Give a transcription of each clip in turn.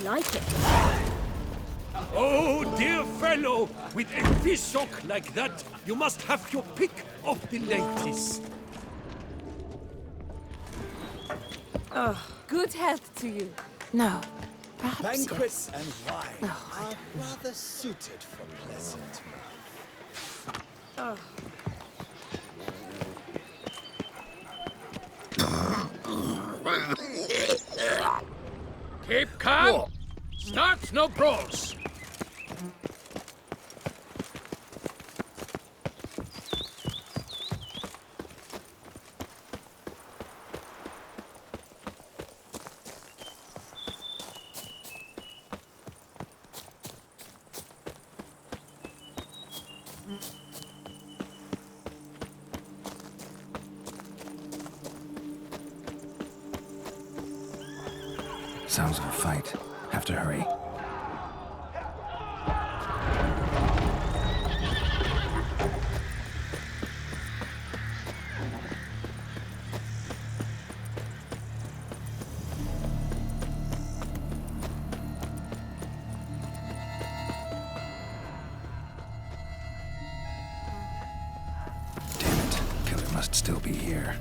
like it. Oh, dear fellow, with a fish hook like that, you must have your pick of the ladies. Oh, good health to you. No, perhaps Banquets yes. and wine Oh, are rather suited for pleasant mirth. Keep calm. Start no brawls. Sounds of a fight. Have to hurry. Damn it. Killer must still be here.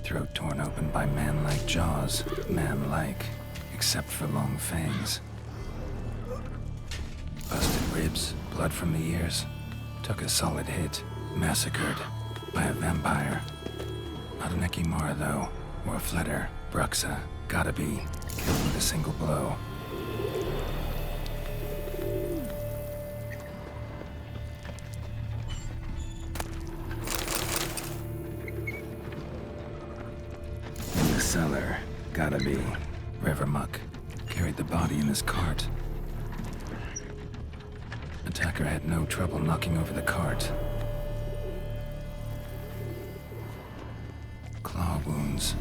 Throat torn open by man-like jaws. Man-like, except for long fangs. Busted ribs, blood from the ears. Took a solid hit. Massacred by a vampire. Not an Ekimara, though. Or a Fletter. Bruxa. Gotta be. Killed with a single blow. Cellar. Gotta be. River muck. Carried the body in his cart. Attacker had no trouble knocking over the cart. Claw wounds.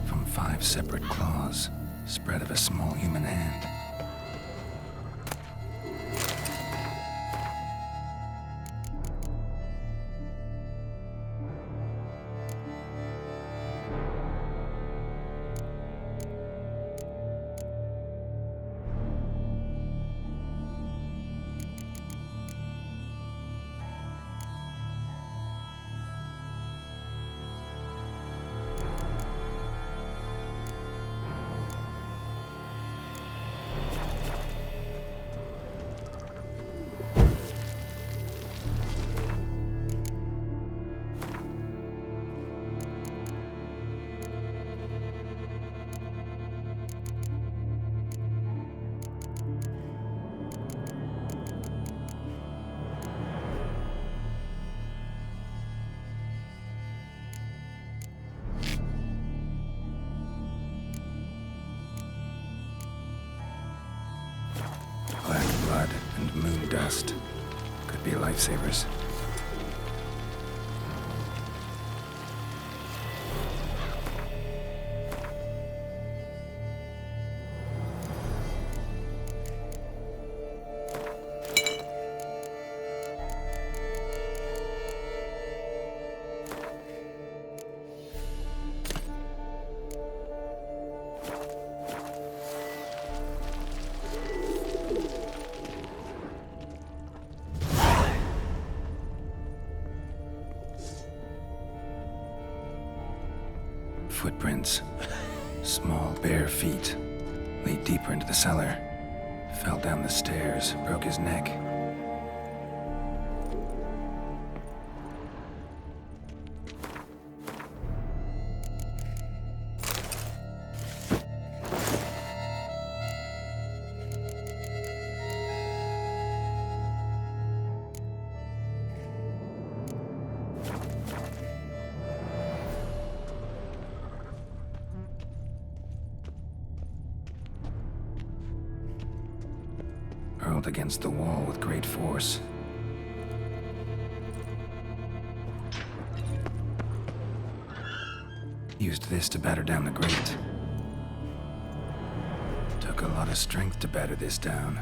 From 5 separate claws. Spread of a small human hand. Black blood and moon dust. Could be lifesavers. Footprints. Small, bare feet. Lead deeper into the cellar. Fell down the stairs, broke his neck. Hurled against the wall with great force. Used this to batter down the grate. Took a lot of strength to batter this down.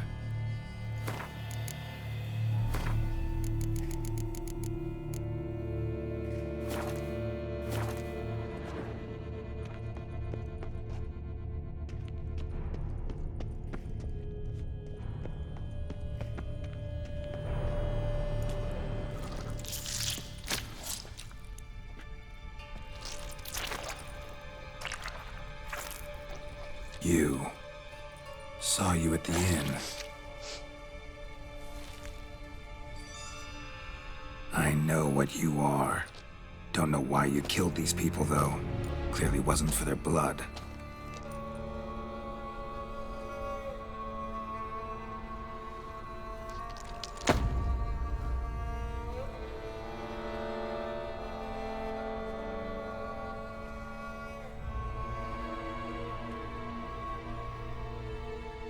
You. Saw you at the inn. I know what you are. Don't know why you killed these people, though. Clearly wasn't for their blood.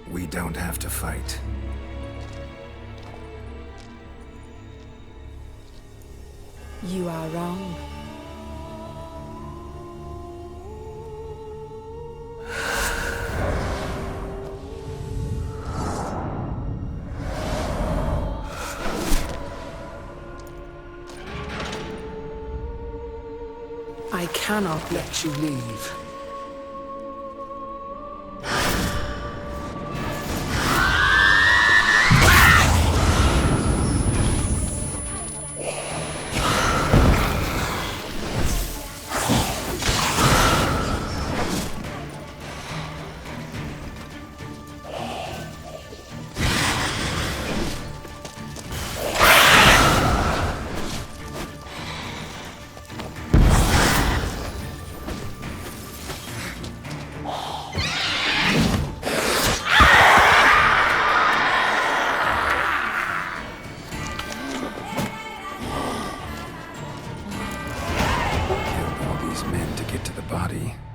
We don't have to fight. You are wrong. I cannot let you leave.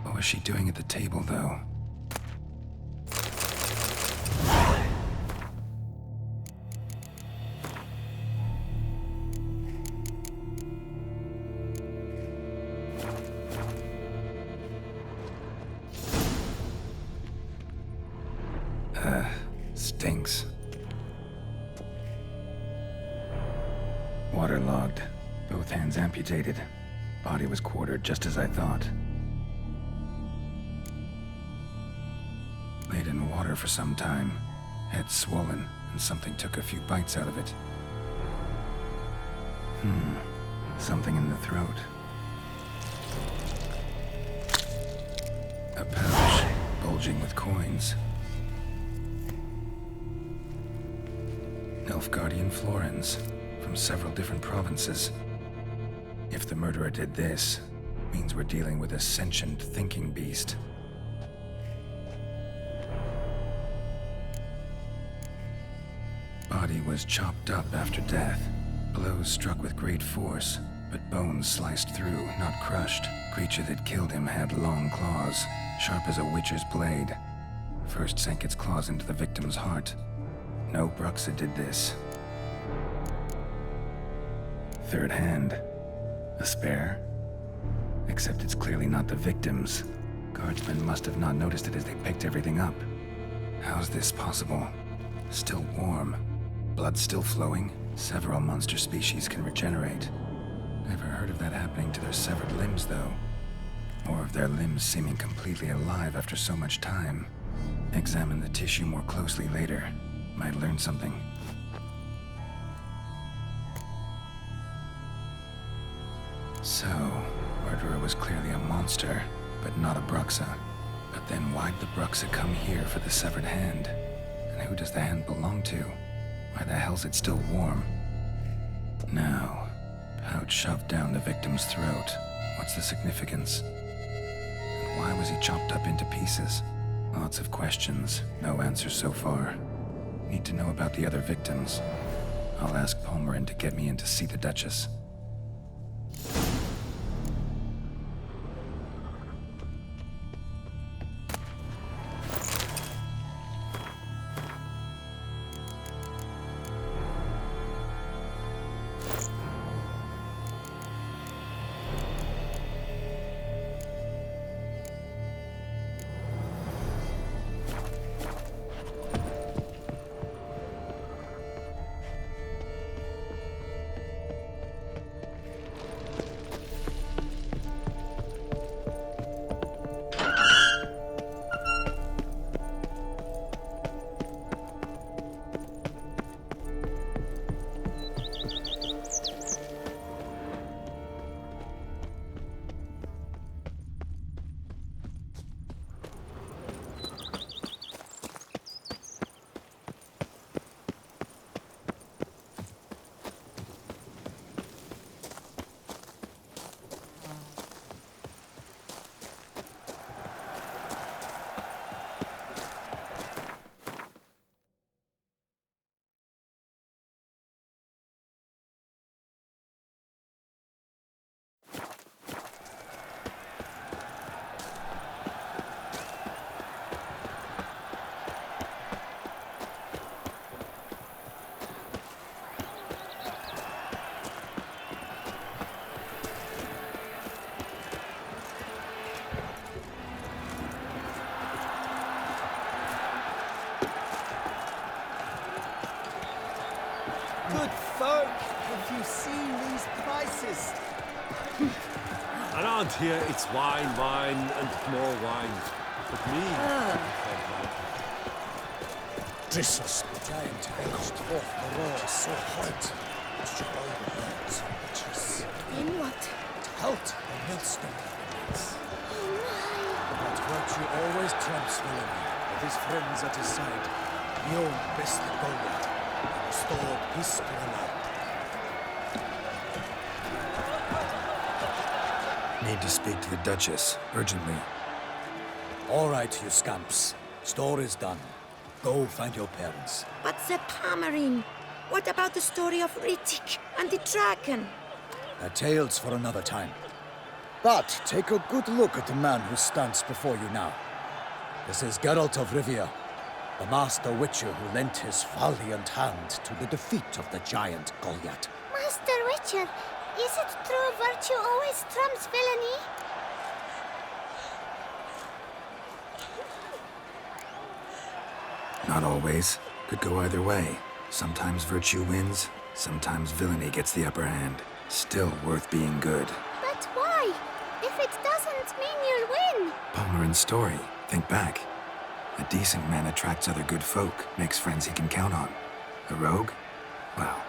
What was she doing at the table, though? Stinks. Waterlogged. Both hands amputated. Body was quartered just as I thought. Laid in water for some time. Head swollen, and something took a few bites out of it. Something in the throat. A pouch, bulging with coins. Nilfgaardian florins, from several different provinces. If the murderer did this, means we're dealing with a sentient thinking beast. Body was chopped up after death. Blows struck with great force, but bones sliced through, not crushed. Creature that killed him had long claws, sharp as a witcher's blade. First sank its claws into the victim's heart. No Bruxa did this. Third hand. A spare? Except it's clearly not the victim's. Guardsmen must have not noticed it as they picked everything up. How's this possible? Still warm. Blood still flowing. Several monster species can regenerate. Never heard of that happening to their severed limbs, though. Or of their limbs seeming completely alive after so much time. Examine the tissue more closely later. Might learn something. So, murderer was clearly a monster, but not a Bruxa. But then why'd the Bruxa come here for the severed hand? And who does the hand belong to? Why the hell's it still warm? Now, pouch shoved down the victim's throat. What's the significance? And why was he chopped up into pieces? Lots of questions, no answers so far. Need to know about the other victims. I'll ask Palmerin to get me in to see the Duchess. Good folk, have you seen these prices? Around here, it's wine, wine, and more wine. But me, Duchess, the giant edged off the roar so hard that she overburns witches. Then what? To halt the millstone limits. Oh my! But virtue always trumps villainy. With his friends at his side, Guillaume best the Goliath and restored peace to the land. Need to speak to the Duchess, urgently. All right, you scamps. Store is done. Go find your parents. But the Palmerine. What about the story of Rittik and the dragon? They're tales for another time. But take a good look at the man who stands before you now. This is Geralt of Rivia, the master witcher who lent his valiant hand to the defeat of the giant Goliath. Master Witcher, is it true virtue always trumps villainy? Not always. Could go either way. Sometimes virtue wins, sometimes villainy gets the upper hand. Still worth being good. But why? If it doesn't mean you'll win. Palmerin's story. Think back. A decent man attracts other good folk, makes friends he can count on. A rogue? Well,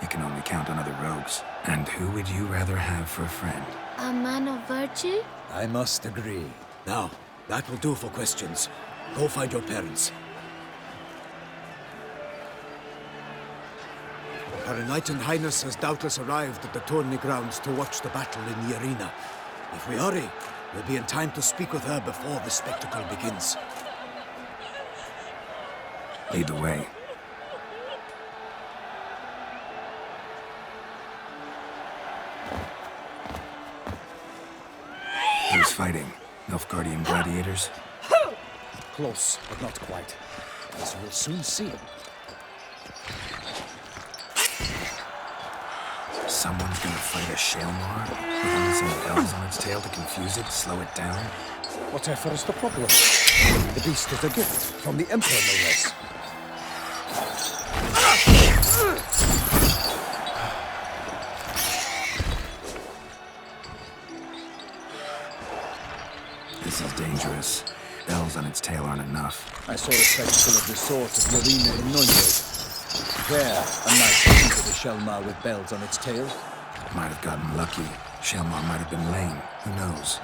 you can only count on other rogues. And who would you rather have for a friend? A man of virtue? I must agree. Now, that will do for questions. Go find your parents. Her Enlightened Highness has doubtless arrived at the tourney grounds to watch the battle in the arena. If we hurry, we'll be in time to speak with her before the spectacle begins. Lead the way. Who's fighting? Nilfgaardian gladiators? Close, but not quite. As you'll soon see. Someone's gonna fight a Shaelmar? With some bells on its tail to confuse it, slow it down? Whatever is the problem? The beast is a gift from the Emperor, no less. This is dangerous. Bells on its tail aren't enough. I saw a spectacle of the sort at the arena in Nuremberg. There, a knight defeated a Shaelmar with bells on its tail. Might have gotten lucky. Shaelmar might have been lame. Who knows?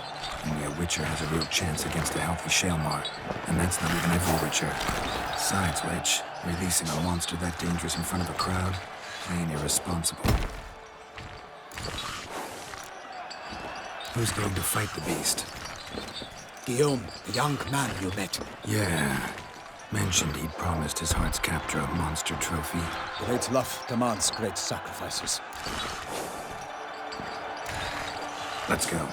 Only a Witcher has a real chance against a healthy Shaelmar. And that's not even every Witcher. Besides which, releasing a monster that dangerous in front of a crowd, plain irresponsible. Who's going to fight the beast? Guillaume, the young man you met. Yeah. Mentioned he'd promised his heart's captor a monster trophy. Great love demands great sacrifices. Let's go.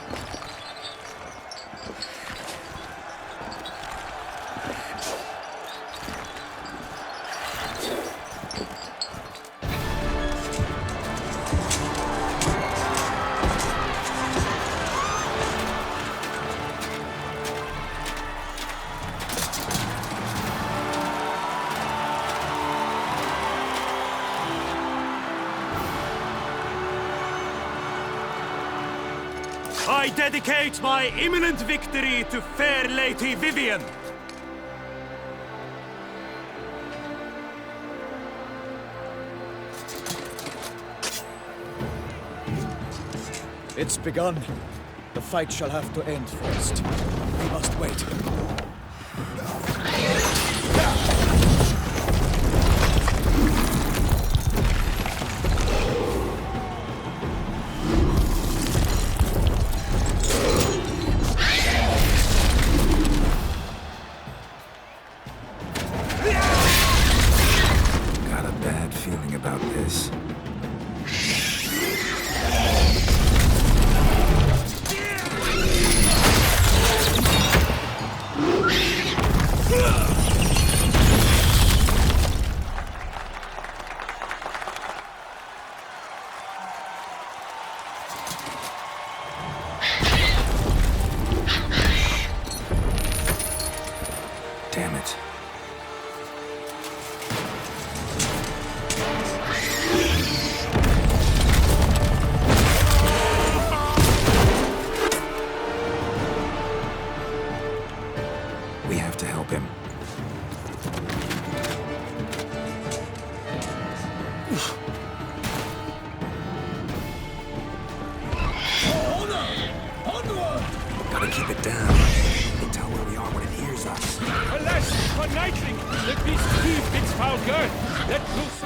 I dedicate my imminent victory to fair Lady Vivian. It's begun. The fight shall have to end first. We must wait. Got a bad feeling about this. Damn it. Gotta keep it down. They tell where we are when it hears us. Alas, for Nightling! The beast heaved its foul girth! Let loose!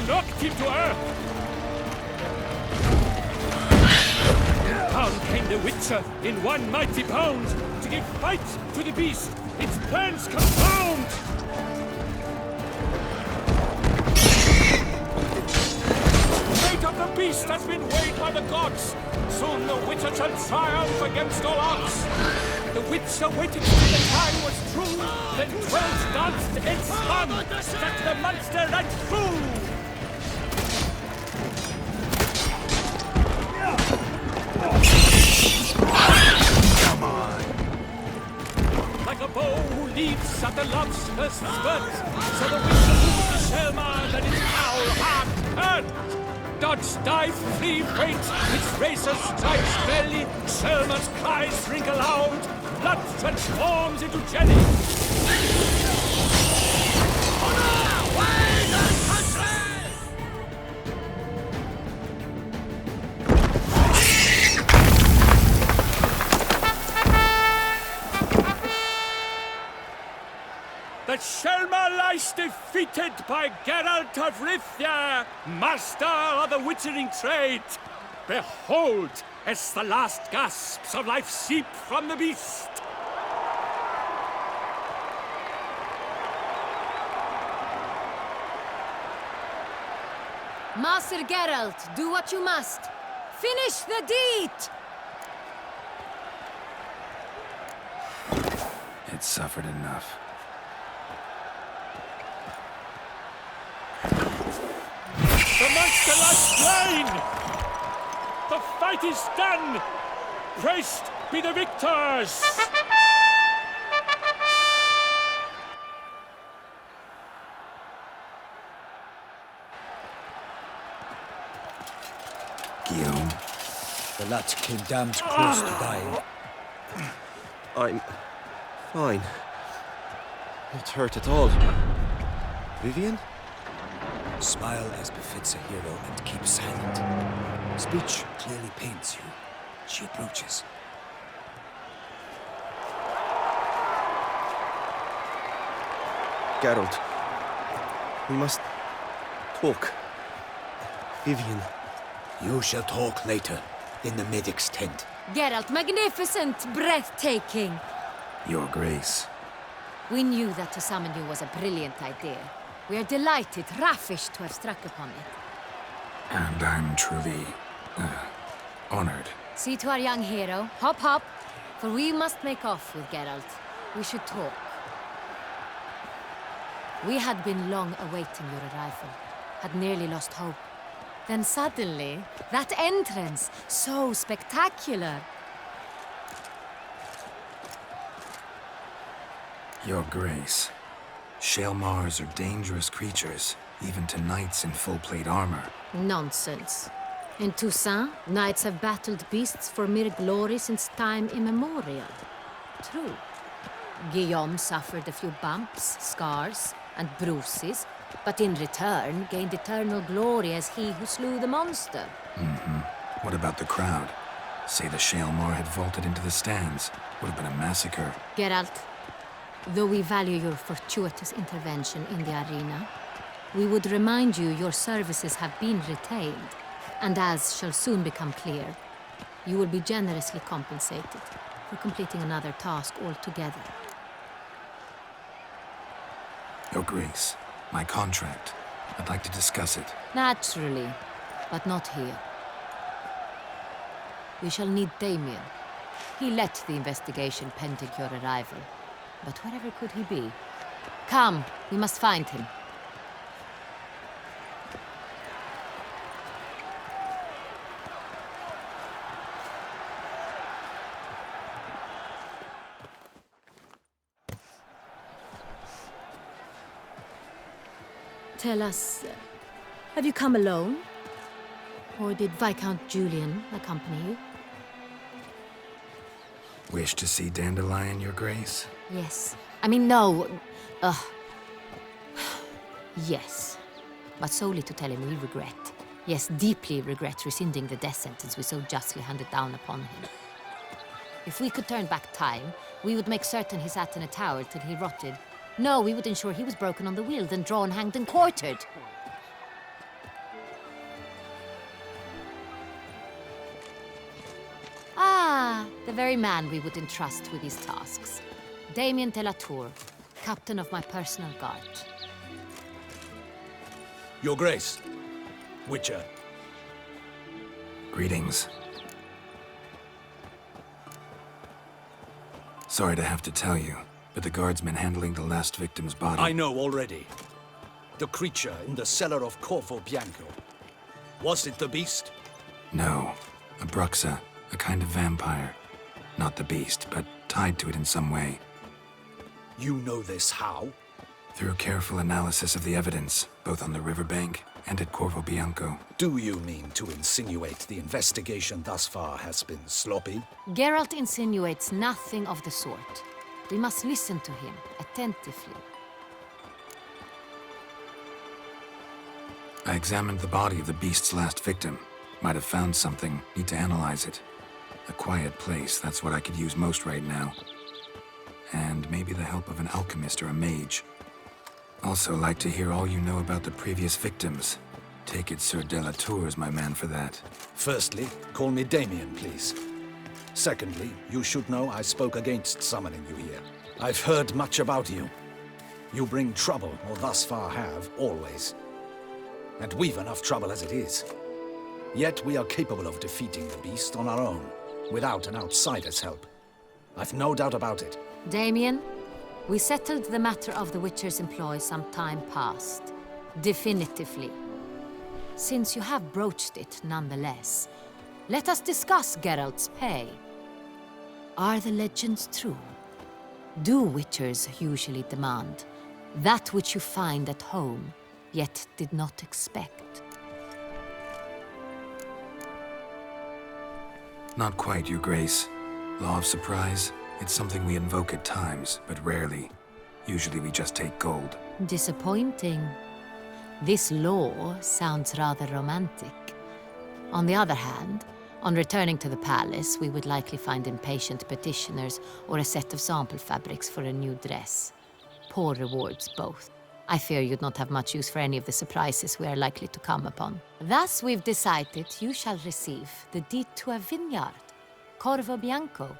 Knocked him to earth! Down came the Witcher in one mighty bound to give fight to the beast, its plans confound! The fate of the beast has been weighed by the gods! Soon the Witcher shall triumph against all odds! The Witcher waited till the time was true, then 12 danced and spun, that the monster ran through! Come on. Like a bow who leaps at the love's first spurt, so the Witcher moved the Shelmar that its foul heart turned. Dodge, dive, flee, feint, its razor strikes belly, Shelmar's cries ring aloud, blood transforms into jelly. The Shelmar lies defeated by Geralt of Rivia, master of the witchering trade. Behold, as the last gasps of life seep from the beast. Master Geralt, do what you must. Finish the deed! It suffered enough. The monster lies slain! The fight is done! Praised be the victors! Guillaume, The lad came damned close to dying. I'm fine. Not hurt at all. Vivian? Smile as befits a hero and keep silent. Speech clearly pains you. She approaches. Geralt. We must talk. Vivian. You shall talk later, in the medic's tent. Geralt, magnificent, breathtaking. Your Grace. We knew that to summon you was a brilliant idea. We are delighted, ravished to have struck upon it. And I'm truly, honored. See to our young hero. Hop, hop. For we must make off with Geralt. We should talk. We had been long awaiting your arrival. Had nearly lost hope. Then suddenly, that entrance, so spectacular. Your Grace. Shelmars are dangerous creatures, even to knights in full-plate armor. Nonsense. In Toussaint, knights have battled beasts for mere glory since time immemorial. True. Guillaume suffered a few bumps, scars, and bruises, but in return gained eternal glory as he who slew the monster. What about the crowd? Say the Shelmar had vaulted into the stands. Would have been a massacre. Geralt, though we value your fortuitous intervention in the arena, we would remind you your services have been retained, and as shall soon become clear, you will be generously compensated for completing another task altogether. Your Grace, my contract. I'd like to discuss it. Naturally, but not here. We shall need Damien. He led the investigation pending your arrival. But wherever could he be? Come, we must find him. Tell us, have you come alone? Or did Viscount Julian accompany you? Wish to see Dandelion, Your Grace? Yes. I mean, no. Yes. But solely to tell him we regret. Yes, deeply regret rescinding the death sentence we so justly handed down upon him. If we could turn back time, we would make certain he sat in a tower till he rotted. No, we would ensure he was broken on the wheel, then drawn, hanged, and quartered. Ah, the very man we would entrust with these tasks. Damien de la Tour, captain of my personal guard. Your Grace. Witcher. Greetings. Sorry to have to tell you, but the guardsman handling the last victim's body... I know already. The creature in the cellar of Corvo Bianco. Was it the beast? No. A Bruxa, a kind of vampire. Not the beast, but tied to it in some way. You know this how? Through careful analysis of the evidence, both on the riverbank and at Corvo Bianco. Do you mean to insinuate the investigation thus far has been sloppy? Geralt insinuates nothing of the sort. We must listen to him attentively. I examined the body of the beast's last victim. Might have found something. Need to analyze it. A quiet place, that's what I could use most right now. And maybe the help of an alchemist or a mage. Also like to hear all you know about the previous victims. Take it Sir de la Tour is my man for that. Firstly, call me Damien, please. Secondly, you should know I spoke against summoning you here. I've heard much about you. You bring trouble, or thus far have, always. And we've enough trouble as it is. Yet we are capable of defeating the beast on our own, without an outsider's help. I've no doubt about it. Damien, we settled the matter of the Witcher's employ some time past. Definitively. Since you have broached it nonetheless, let us discuss Geralt's pay. Are the legends true? Do Witchers usually demand that which you find at home, yet did not expect? Not quite, Your Grace. Law of surprise, it's something we invoke at times, but rarely. Usually we just take gold. Disappointing. This law sounds rather romantic. On the other hand, on returning to the palace, we would likely find impatient petitioners or a set of sample fabrics for a new dress. Poor rewards, both. I fear you'd not have much use for any of the surprises we are likely to come upon. Thus, we've decided you shall receive the deed to a vineyard, Corvo Bianco,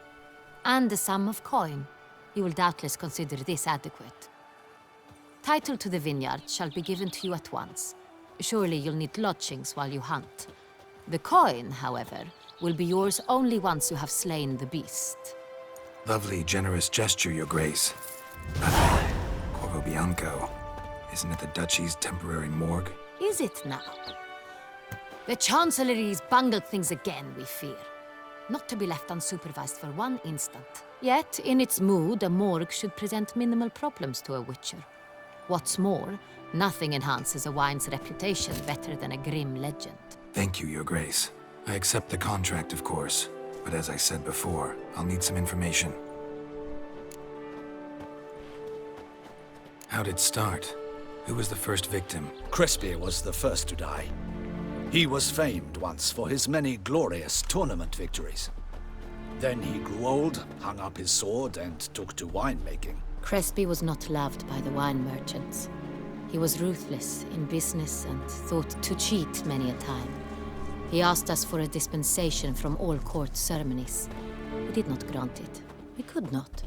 and a sum of coin. You will doubtless consider this adequate. Title to the vineyard shall be given to you at once. Surely you'll need lodgings while you hunt. The coin, however, will be yours only once you have slain the beast. Lovely, generous gesture, Your Grace. Corvo Bianco. Isn't it the Duchy's temporary morgue? Is it now? The Chancellery's bungled things again, we fear. Not to be left unsupervised for one instant. Yet, in its mood, a morgue should present minimal problems to a Witcher. What's more, nothing enhances a wine's reputation better than a grim legend. Thank you, Your Grace. I accept the contract, of course. But as I said before, I'll need some information. How'd it start? Who was the first victim? Crespi was the first to die. He was famed once for his many glorious tournament victories. Then he grew old, hung up his sword, and took to winemaking. Crespi was not loved by the wine merchants. He was ruthless in business and thought to cheat many a time. He asked us for a dispensation from all court ceremonies. We did not grant it. We could not.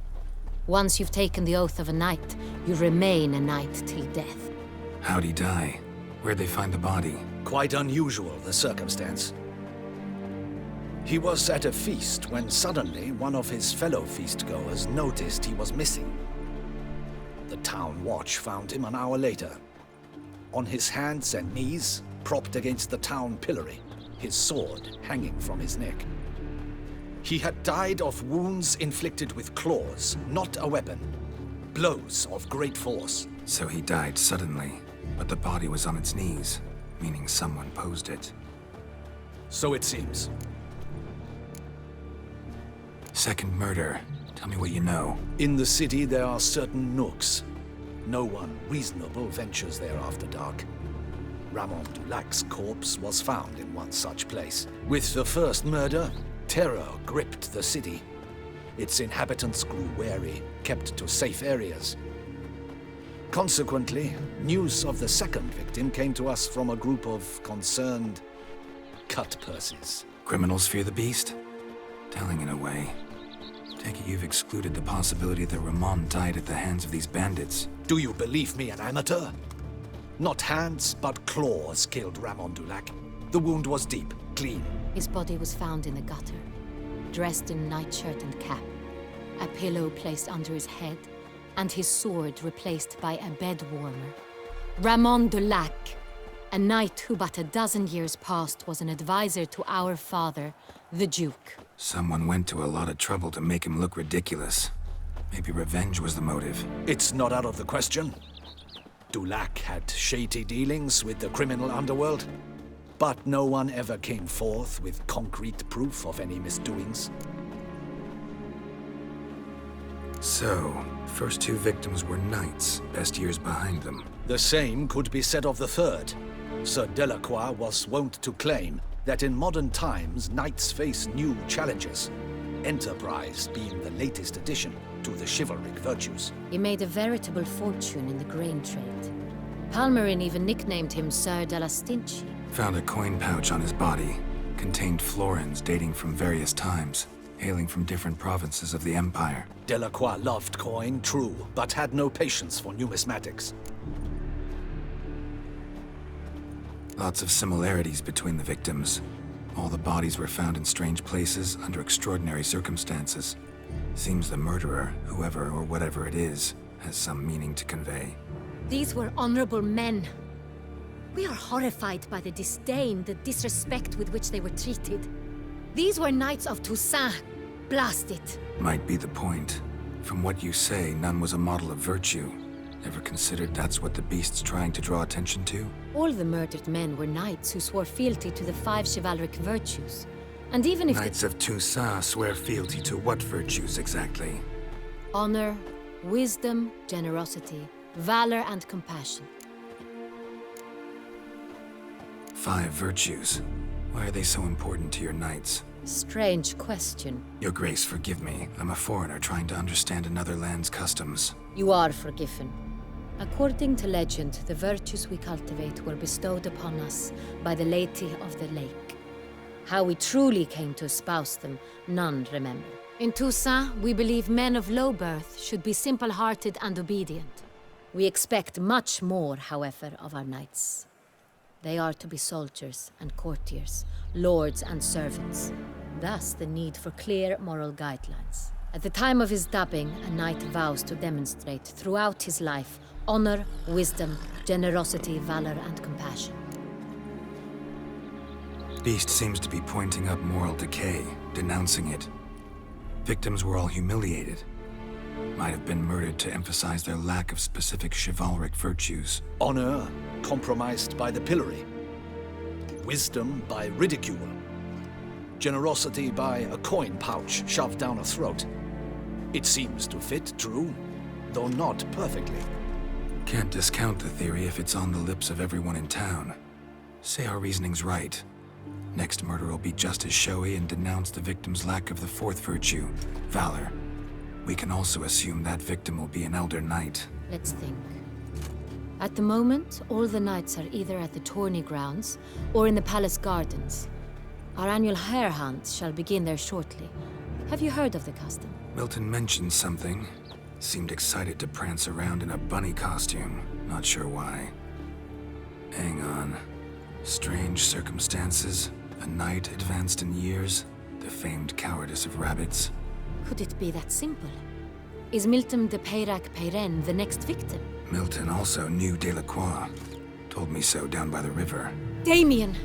Once you've taken the oath of a knight, you remain a knight till death. How'd he die? Where'd they find the body? Quite unusual, the circumstance. He was at a feast when suddenly one of his fellow feastgoers noticed he was missing. The town watch found him an hour later. On his hands and knees, propped against the town pillory, his sword hanging from his neck. He had died of wounds inflicted with claws, not a weapon. Blows of great force. So he died suddenly. but the body was on its knees, meaning someone posed it. So it seems. Second murder. Tell me what you know. In the city, there are certain nooks. No one reasonable ventures there after dark. Ramon Dulac's corpse was found in one such place. With the first murder, terror gripped the city. Its inhabitants grew wary, kept to safe areas. Consequently, news of the second victim came to us from a group of concerned cut-purses. Criminals fear the beast? Telling in a way. Take it you've excluded the possibility that Ramon died at the hands of these bandits. Do you believe me an amateur? Not hands, but claws killed Ramon Dulac. The wound was deep, clean. His body was found in the gutter, dressed in nightshirt and cap, a pillow placed under his head, and his sword replaced by a bed warmer. Ramon Dulac, a knight who but a dozen years past was an advisor to our father, the Duke. Someone went to a lot of trouble to make him look ridiculous. Maybe revenge was the motive. It's not out of the question. Dulac had shady dealings with the criminal underworld, but no one ever came forth with concrete proof of any misdoings. So, first two victims were knights, best years behind them. The same could be said of the third. Sir Delacroix was wont to claim that in modern times, knights face new challenges, enterprise being the latest addition to the chivalric virtues. He made a veritable fortune in the grain trade. Palmerin even nicknamed him Sir de la Stinchi. Found a coin pouch on his body. Contained florins dating from various times, hailing from different provinces of the Empire. Delacroix loved coin, true, but had no patience for numismatics. Lots of similarities between the victims. All the bodies were found in strange places under extraordinary circumstances. Seems the murderer, whoever or whatever it is, has some meaning to convey. These were honorable men. We are horrified by the disdain, the disrespect with which they were treated. These were knights of Toussaint. Blast it. Might be the point. From what you say, none was a model of virtue. Ever considered that's what the beast's trying to draw attention to? All the murdered men were knights who swore fealty to the 5 chivalric virtues. And even if Knights of Toussaint swear fealty to what virtues exactly? honor, wisdom, generosity, valor, and compassion. 5 virtues. Why are they so important to your knights? Strange question. Your Grace, forgive me. I'm a foreigner trying to understand another land's customs. You are forgiven. According to legend, the virtues we cultivate were bestowed upon us by the Lady of the Lake. How we truly came to espouse them, none remember. In Toussaint, we believe men of low birth should be simple-hearted and obedient. We expect much more, however, of our knights. They are to be soldiers and courtiers, lords and servants. Thus, the need for clear moral guidelines. At the time of his dubbing, a knight vows to demonstrate throughout his life honor, wisdom, generosity, valor, and compassion. Beast seems to be pointing up moral decay, denouncing it. Victims were all humiliated. Might have been murdered to emphasize their lack of specific chivalric virtues. Honor compromised by the pillory. Wisdom by ridicule. Generosity by a coin pouch shoved down a throat. It seems to fit, true, though not perfectly. Can't discount the theory if it's on the lips of everyone in town. Say our reasoning's right. Next murder will be just as showy and denounce the victim's lack of the 4th virtue, valor. We can also assume that victim will be an elder knight. Let's think. At the moment, all the knights are either at the tourney grounds or in the palace gardens. Our annual hare hunt shall begin there shortly. Have you heard of the custom? Milton mentioned something. Seemed excited to prance around in a bunny costume. Not sure why. Hang on. Strange circumstances. A knight advanced in years. The famed cowardice of rabbits. Could it be that simple? Is Milton de Peyrac-Peyren the next victim? Milton also knew Delacroix. Told me so down by the river. Damien!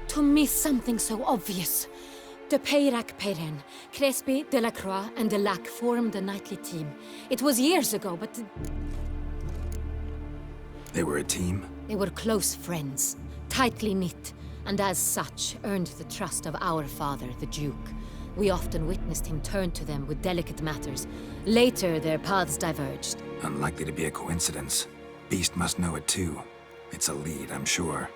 To miss something so obvious. De Peyrac-Peyren, Crespi, Delacroix, and Delac formed a knightly team. It was years ago, but... They were a team? They were close friends, tightly knit, and as such earned the trust of our father, the Duke. We often witnessed him turn to them with delicate matters. Later, their paths diverged. Unlikely to be a coincidence. Beast must know it too. It's a lead, I'm sure.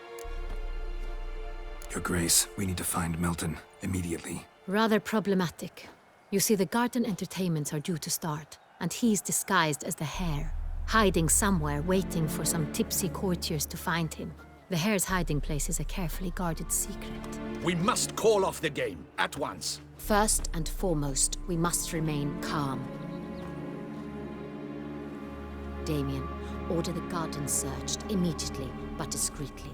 Your Grace, we need to find Milton, immediately. Rather problematic. You see, the garden entertainments are due to start, and he's disguised as the Hare, hiding somewhere, waiting for some tipsy courtiers to find him. The Hare's hiding place is a carefully guarded secret. We must call off the game, at once. First and foremost, we must remain calm. Damien, order the garden searched immediately, but discreetly.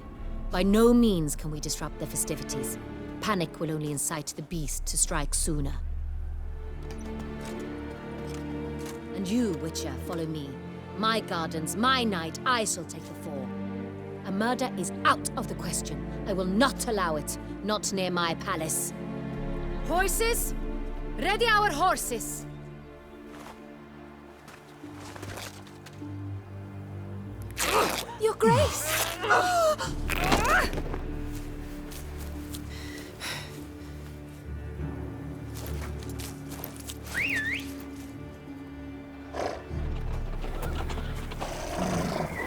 By no means can we disrupt the festivities. Panic will only incite the beast to strike sooner. And you, Witcher, follow me. My gardens, my night, I shall take the fall. A murder is out of the question. I will not allow it. Not near my palace. Horses? Ready our horses! Your Grace!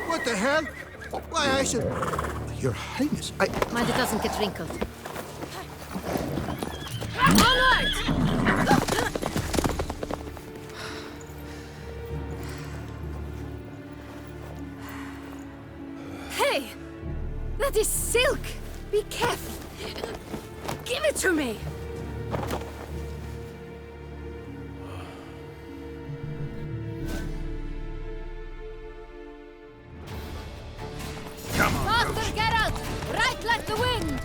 What the hell? Why, I should... Your Highness, Mind it doesn't get wrinkled. Onward! Hey! That is silk! Be careful! Give it to me! Come on, Faster, Geralt! Right like the wind!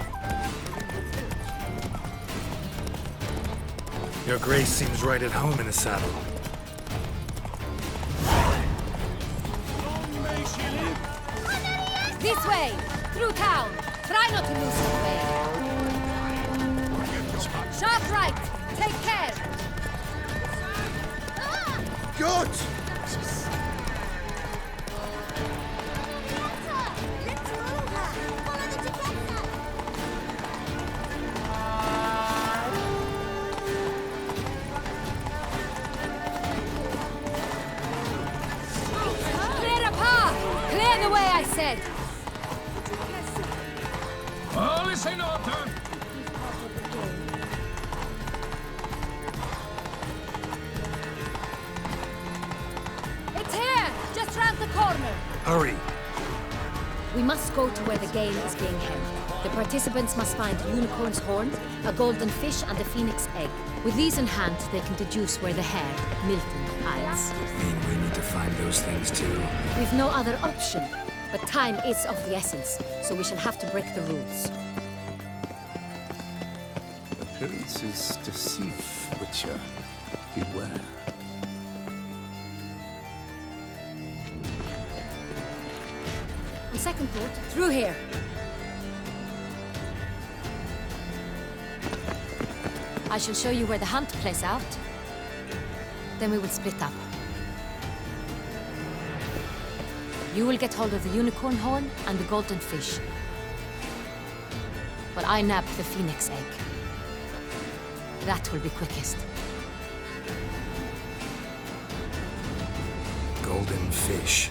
Your Grace seems right at home in the saddle. This way! Through town! Try not to lose your way! Sharp right! Take care! Good! Clear a path! Clear the way, I said! All is in order. It's here! Just round the corner! Hurry! We must go to where the game is being held. The participants must find a unicorn's horn, a golden fish, and a phoenix egg. With these in hand, they can deduce where the Hare, Milton, hides. Mean we need to find those things too? We've no other option. But time is of the essence, so we shall have to break the rules. Appearances deceive, Witcher. Beware. On second thought, through here. I shall show you where the hunt plays out. Then we will split up. You will get hold of the unicorn horn and the golden fish. While I nab the phoenix egg. That will be quickest. Golden fish.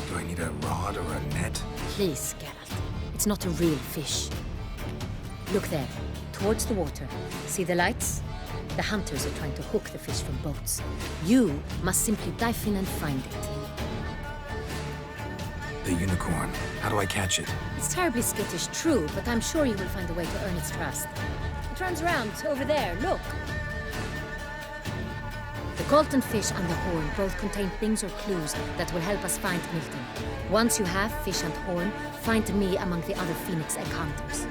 Do I need a rod or a net? Please, Geralt. It's not a real fish. Look there, towards the water. See the lights? The hunters are trying to hook the fish from boats. You must simply dive in and find it. The unicorn. How do I catch it? It's terribly skittish, true, but I'm sure you will find a way to earn its trust. It runs around over there, look. The golden fish and the horn both contain things or clues that will help us find Milton. Once you have fish and horn, find me among the other phoenix egg hunters.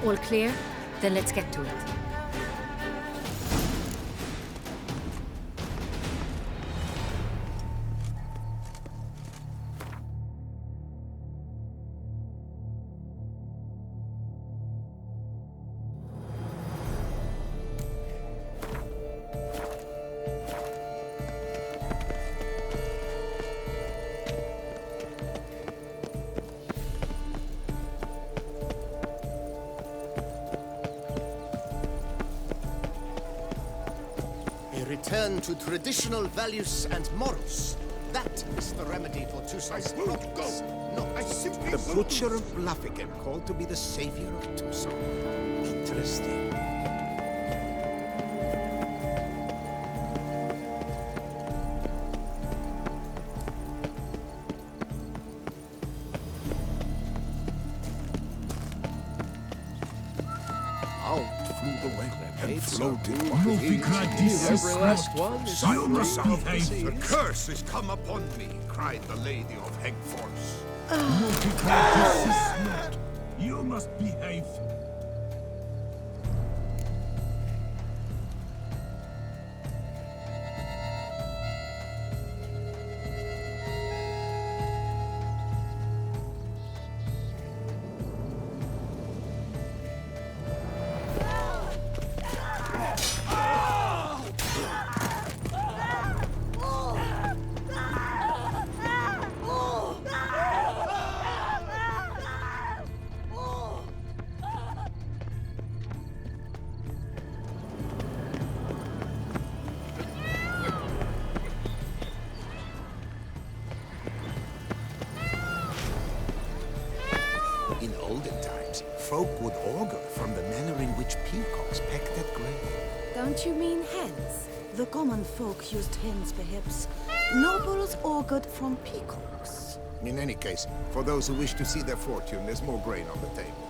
All clear? Then let's get to it. return to traditional values and morals. That is the remedy for Toussaint's problems. No, I simply the Butcher of Bluffigan called to be the savior of Toussaint. Interesting. Every last one is You must behave. The curse has come upon me, cried the Lady of Hegforce. You must behave. In olden times, folk would augur from the manner in which peacocks pecked at grain. Don't you mean hens? The common folk used hens, perhaps. Nobles augured from peacocks. In any case, for those who wish to see their fortune, there's more grain on the table.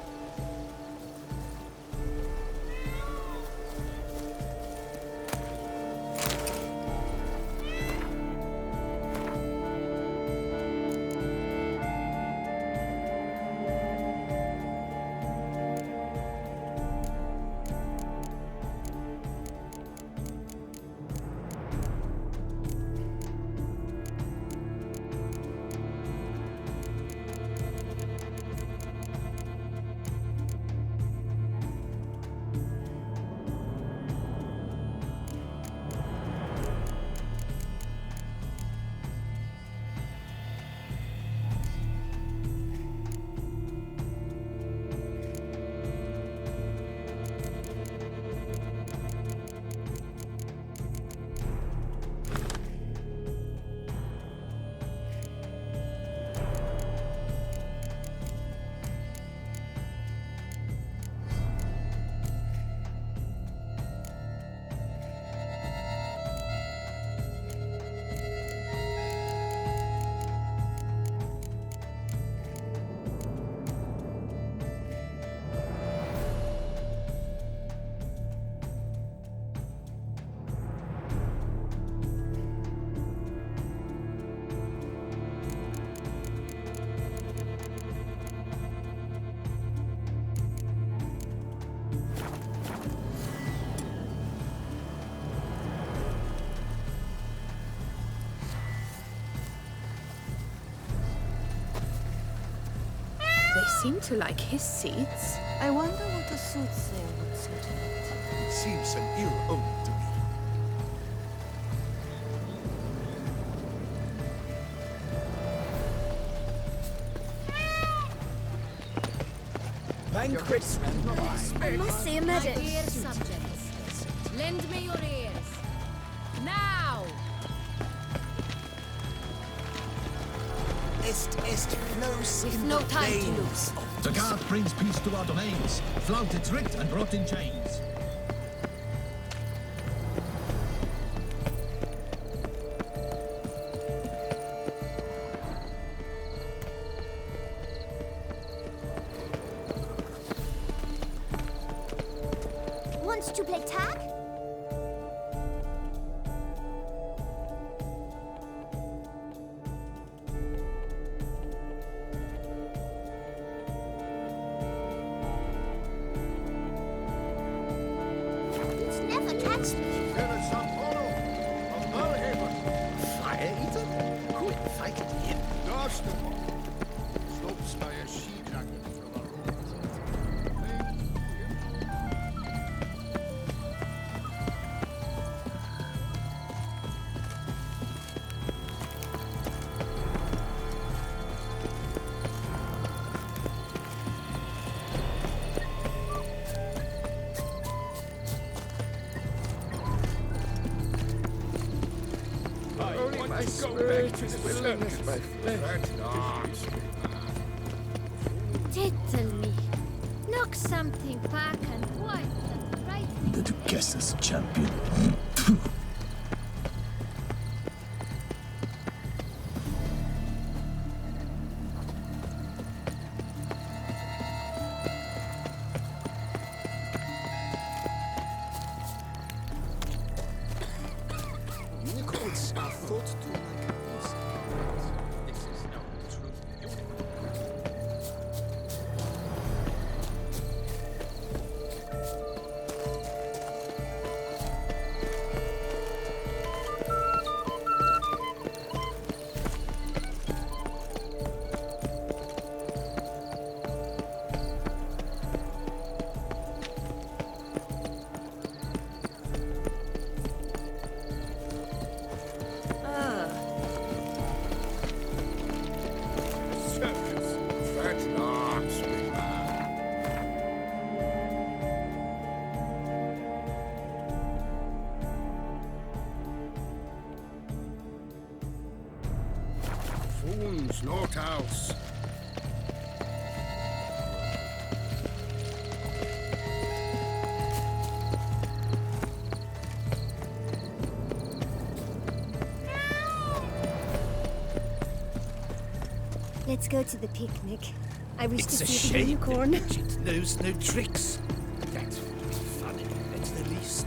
They seem to like his seats. I wonder what a soothsayer would say to it. It seems an ill omen to me. Banquets. I must see a medic. Dear subjects, lend me your ears. Now! Est flows We've in no the time to veins lose. of The guard brings peace to our domains, flouted tricked and brought in chains. Wants to play tag? It's never catch me. There is some Apollo of Malhaven. Fire eater? Quit fighting him. Darsten. Slopes by a she-dragon from a road. My spirit is willing, my flesh not. Tittle me. Knock something back and white and right. The Duchess's champion. Unicorns are thought to like this. This is not the truth. Circus, fat not swimmer. Foons, not house. Let's go to the picnic. I wish It's to a see the shame unicorn. that Duchess knows no tricks. That's funny, that's the least.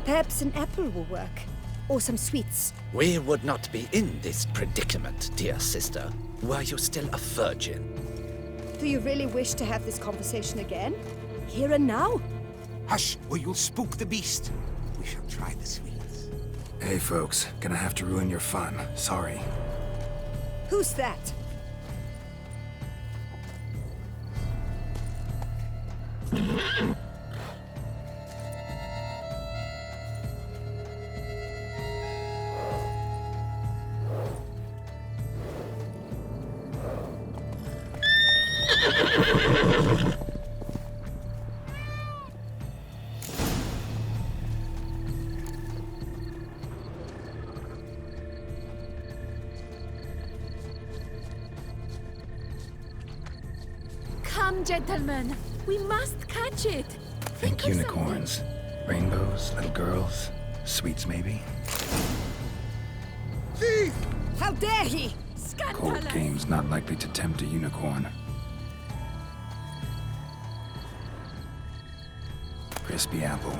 Perhaps an apple will work. Or some sweets. We would not be in this predicament, dear sister, were you still a virgin. Do you really wish to have this conversation again? Here and now? Hush, or you'll spook the beast. We shall try the sweets. Hey folks, gonna have to ruin your fun. Sorry. Who's that? Come, gentlemen. We must catch it. Think unicorns. Rainbows, little girls. Sweets, maybe? Thief! How dare he! Cold game's not likely to tempt a unicorn. Crispy apple.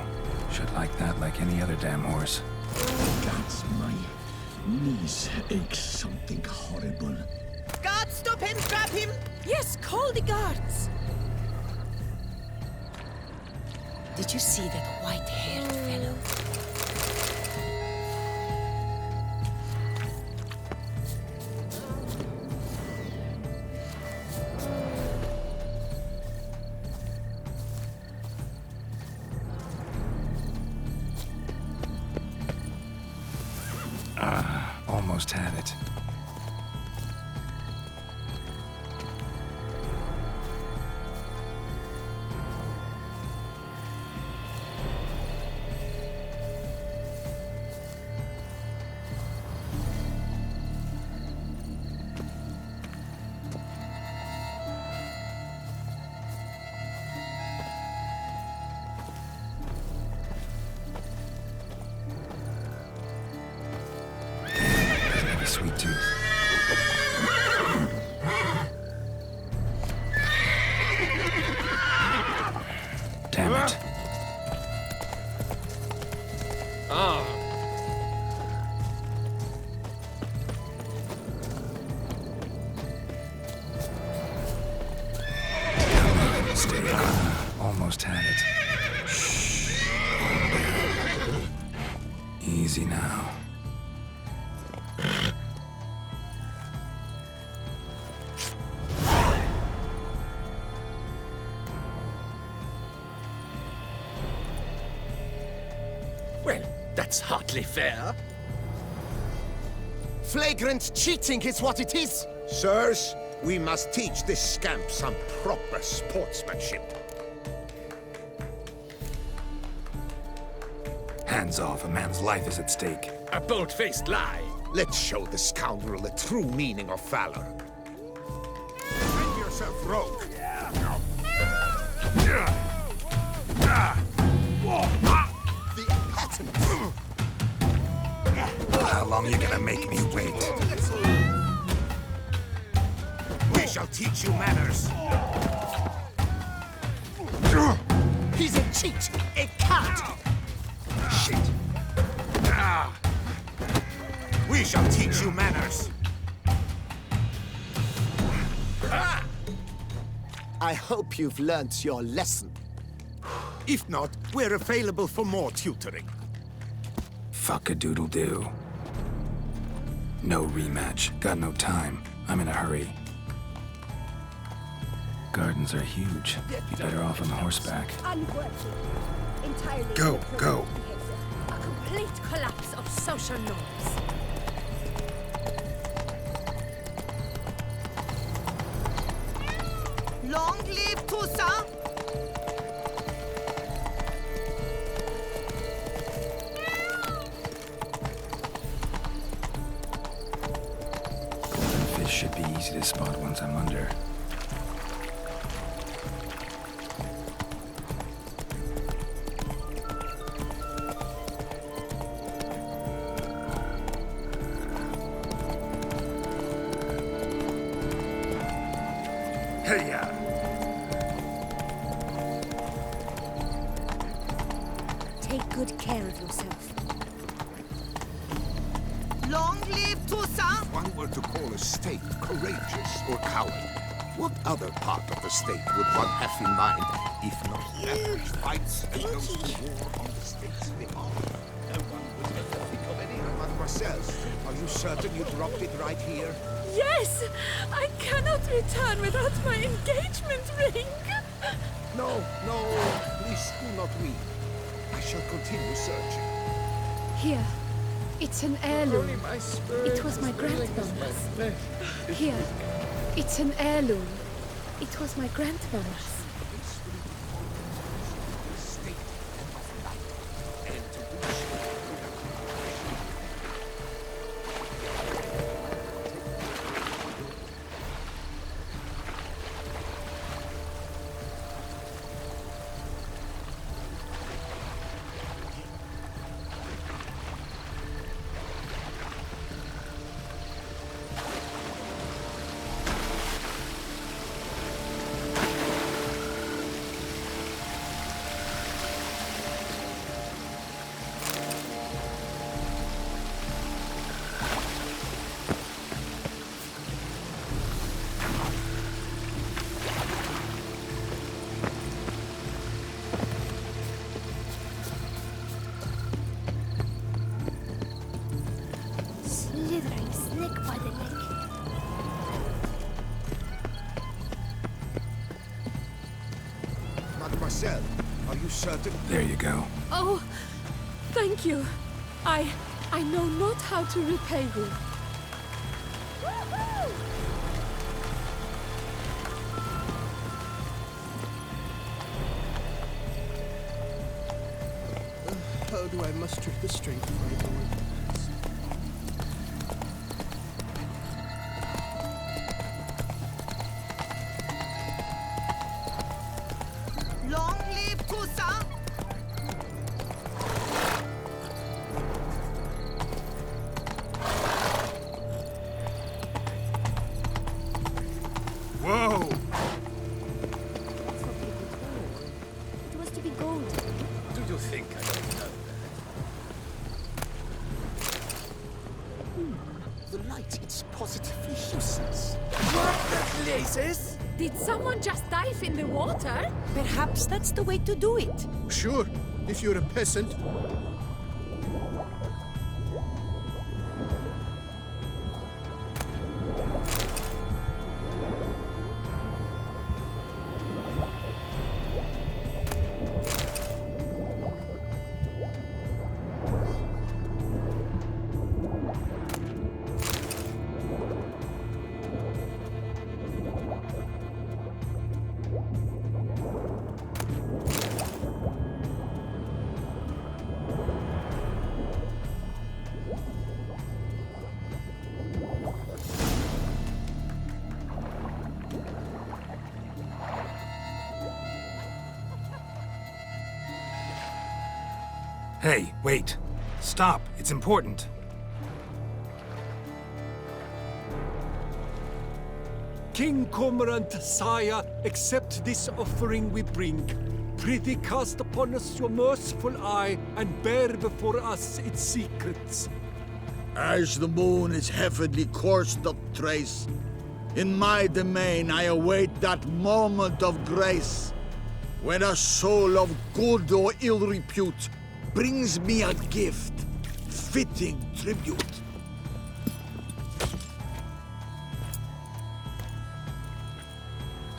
Should like that like any other damn horse. That's my knees ache something horrible. Guards, stop him! Grab him! Yes, call the guards. Did you see that white-haired fellow? Almost had it. Sweet tooth. Damn it. Stay on. Almost had it. Shh. Easy now. Well, that's hardly fair. Flagrant cheating is what it is! Sirs, We must teach this scamp some proper sportsmanship. Hands off, a man's life is at stake. A bold-faced lie. Let's show the scoundrel the true meaning of valor. Defend yourself, rogue. The patent. How long are you gonna make me wait? We shall teach you manners. He's a cheat, a coward. Shit. We shall teach you manners. I hope you've learnt your lesson. If not, we're available for more tutoring. Fuck-a-doodle-doo. No rematch. Got no time. I'm in a hurry. Gardens are huge. Be better off on horseback. Unworthy. Entirely Go, inappropriate go. behavior. A complete collapse of social norms. Long live Toussaint! Fish should be easy to spot once I'm under. Hey-ya! Take good care of yourself. Long live Toussaint! If one were to call a state courageous or coward, what other part of the state would one have in mind, if not average fights and goes to war on the state's behalf? No one would ever think of any. Mademoiselle, are you certain you dropped it right here? Yes! I cannot return without my engagement ring! No, no, please do not weep. I shall continue searching. Here. It's an heirloom. It was my grandmother's. Here. It's an heirloom. It was my grandmother's. Slithering snake by the neck. Mademoiselle, are you certain? There you go. Oh, thank you. I know not how to repay you. How do I muster the strength of my lord? Long live Toussaint! Whoa! That's what people told. It was to be gold. Do you think I don't know? The light, it's positively useless. What the blazes? Did someone just dive in the water? Perhaps that's the way to do it. Sure, if you're a peasant. Hey, wait. Stop. It's important. King Cormorant, sire, accept this offering we bring. Prithee cast upon us your merciful eye, and bear before us its secrets. As the moon its heavenly course doth trace, in my domain I await that moment of grace, when a soul of good or ill repute brings me a gift, fitting tribute.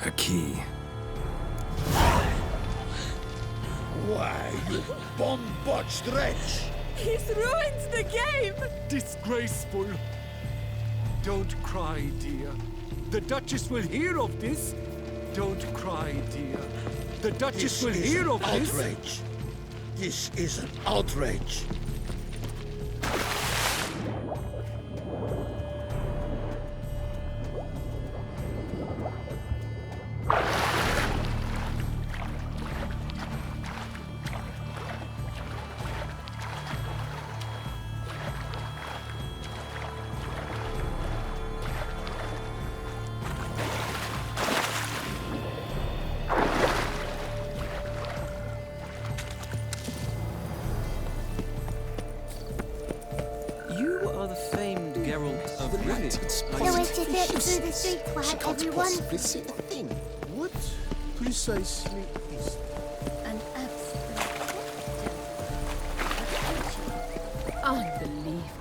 A key. Why, you bomb-botched wretch! He's ruined the game! Disgraceful. Don't cry, dear. The Duchess will hear of this. Don't cry, dear. The Duchess will hear of this. Outrage. This is an outrage. You are the famed Geralt of Rivia. The way to get through the streets where everyone... see the thing. What precisely is An abstract. Unbelievable.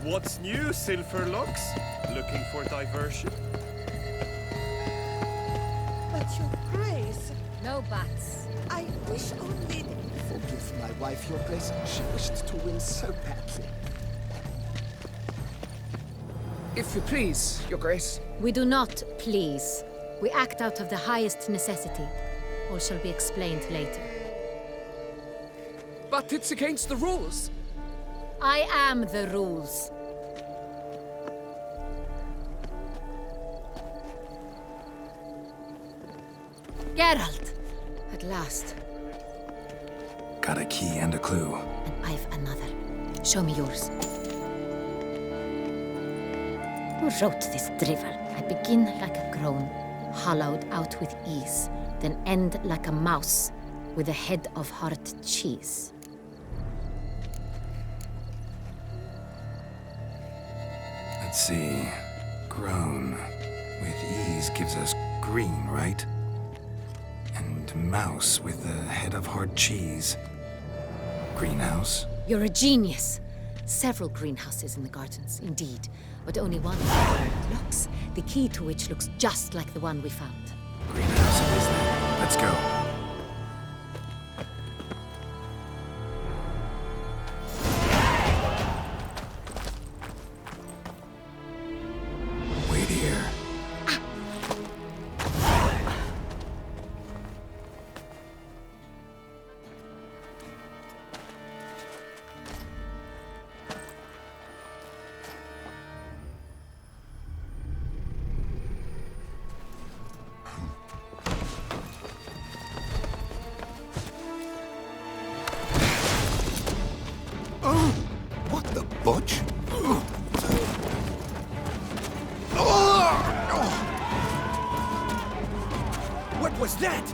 What's new, Silverlocks? Looking for diversion? But your grace, No buts. I wish only... Forgive my wife, your grace. She wished to win so badly. If you please, your grace. We do not please. We act out of the highest necessity. All shall be explained later. But it's against the rules. I am the rules. Geralt! At last. Got a key and a clue. And I've another. Show me yours. Who wrote this drivel? I begin like a groan, hollowed out with ease, then end like a mouse, with a head of hard cheese. Let's see. Groan. With ease gives us green, right? And mouse with the head of hard cheese. Greenhouse? You're a genius. Several greenhouses in the gardens, indeed, but only one looks, the key to which looks just like the one we found. Greenhouse it is then. Let's go. Wait here. What the butch? What was that?